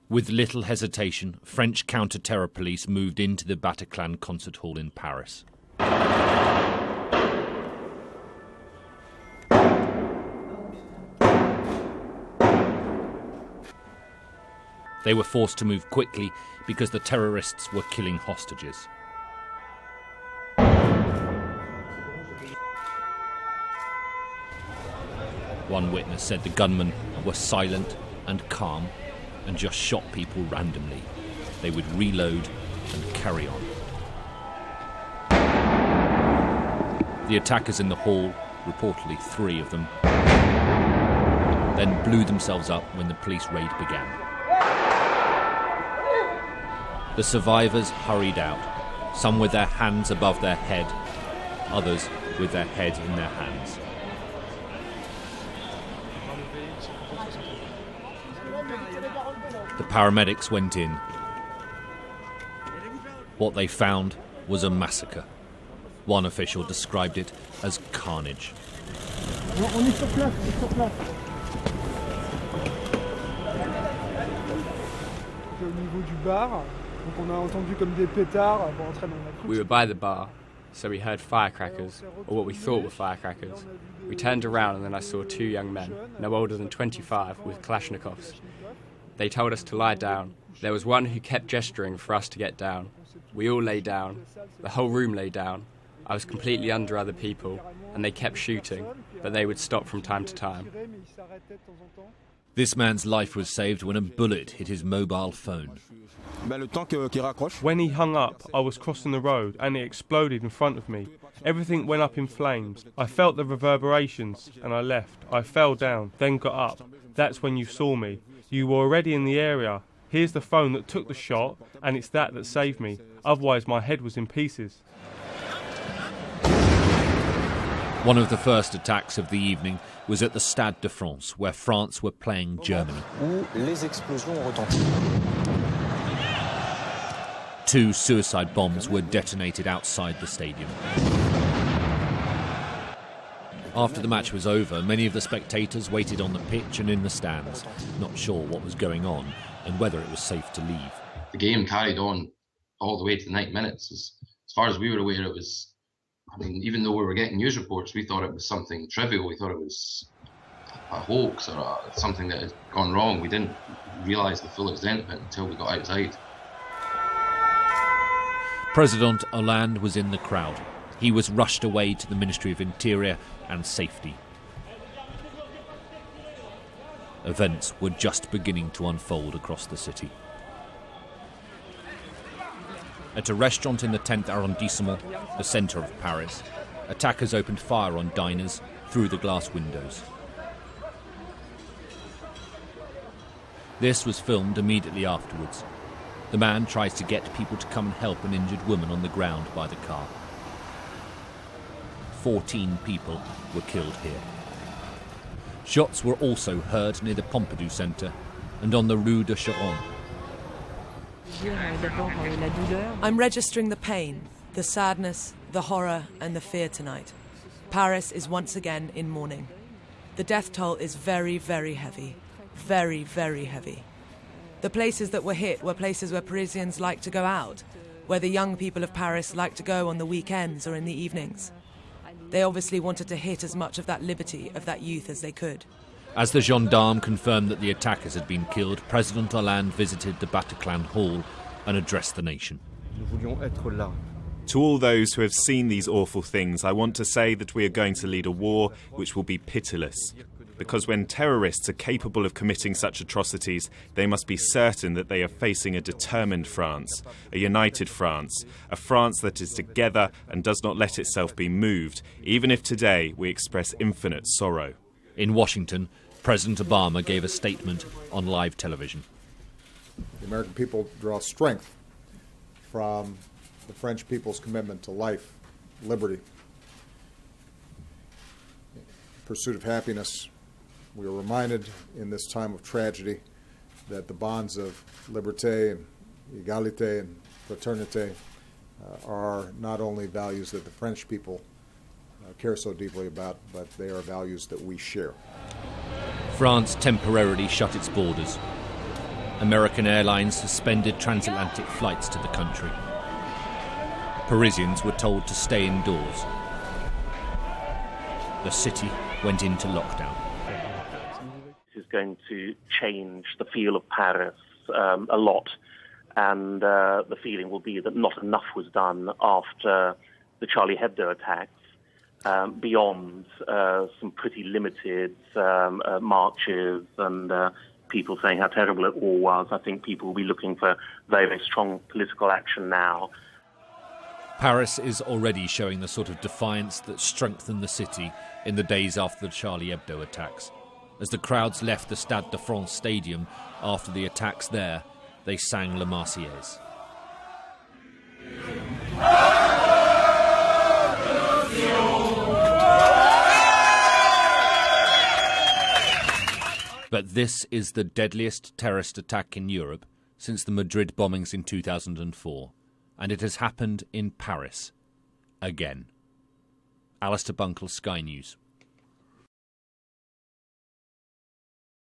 With little hesitation, French counter-terror police moved into the Bataclan concert hall in Paris. They were forced to move quickly because the terrorists were killing hostages. One witness said the gunmen were silent and calm and just shot people randomly. They would reload and carry on. The attackers in the hall, reportedly 3 of them, then blew themselves up when the police raid began. The survivors hurried out, some with their hands above their head, others with their head in their hands. The paramedics went in. What they found was a massacre. One official described it as carnage. We were by the bar, so we heard firecrackers, or what we thought were firecrackers. We turned around and then I saw 2 young men, no older than 25, with Kalashnikovs. They told us to lie down. There was one who kept gesturing for us to get down. We all lay down. The whole room lay down. I was completely under other people, and they kept shooting, but they would stop from time to time. This man's life was saved when a bullet hit his mobile phone. When he hung up, I was crossing the road and it exploded in front of me. Everything went up in flames. I felt the reverberations and I left. I fell down, then got up. That's when you saw me. You were already in the area. Here's the phone that took the shot, and it's that saved me. Otherwise, my head was in pieces. One of the first attacks of the evening was at the Stade de France, where France were playing Germany. 2 suicide bombs were detonated outside the stadium. After the match was over, many of the spectators waited on the pitch and in the stands, not sure what was going on and whether it was safe to leave. The game carried on all the way to the 90 minutes. As far as we were aware, it was, even though we were getting news reports, we thought it was something trivial. We thought it was a hoax or something that had gone wrong. We didn't realise the full extent of it until we got outside. President Hollande was in the crowd. He was rushed away to the Ministry of Interior and Safety. Events were just beginning to unfold across the city. At a restaurant in the 10th arrondissement, the centre of Paris, attackers opened fire on diners through the glass windows. This was filmed immediately afterwards. The man tries to get people to come and help an injured woman on the ground by the car. 14 people were killed here. Shots were also heard near the Pompidou Centre and on the Rue de Charonne. I'm registering the pain, the sadness, the horror and the fear tonight. Paris is once again in mourning. The death toll is very, very heavy. Very, very heavy. The places that were hit were places where Parisians like to go out, where the young people of Paris like to go on the weekends or in the evenings. They obviously wanted to hit as much of that liberty, of that youth as they could. As the gendarmes confirmed that the attackers had been killed, President Hollande visited the Bataclan Hall and addressed the nation. To all those who have seen these awful things, I want to say that we are going to lead a war which will be pitiless. Because when terrorists are capable of committing such atrocities, they must be certain that they are facing a determined France, a united France, a France that is together and does not let itself be moved, even if today we express infinite sorrow. In Washington, President Obama gave a statement on live television. The American people draw strength from the French people's commitment to life, liberty, pursuit of happiness. We are reminded in this time of tragedy that the bonds of liberté and égalité and fraternité are not only values that the French people care so deeply about, but they are values that we share. France temporarily shut its borders. American Airlines suspended transatlantic flights to the country. Parisians were told to stay indoors. The city went into lockdown. This is going to change the feel of Paris a lot, and the feeling will be that not enough was done after the Charlie Hebdo attacks, beyond some pretty limited marches and people saying how terrible it all was. I think people will be looking for very, very strong political action now. Paris is already showing the sort of defiance that strengthened the city in the days after the Charlie Hebdo attacks. As the crowds left the Stade de France stadium after the attacks there, they sang La Marseillaise. But this is the deadliest terrorist attack in Europe since the Madrid bombings in 2004. And it has happened in Paris. Again. Alistair Bunkle, Sky News.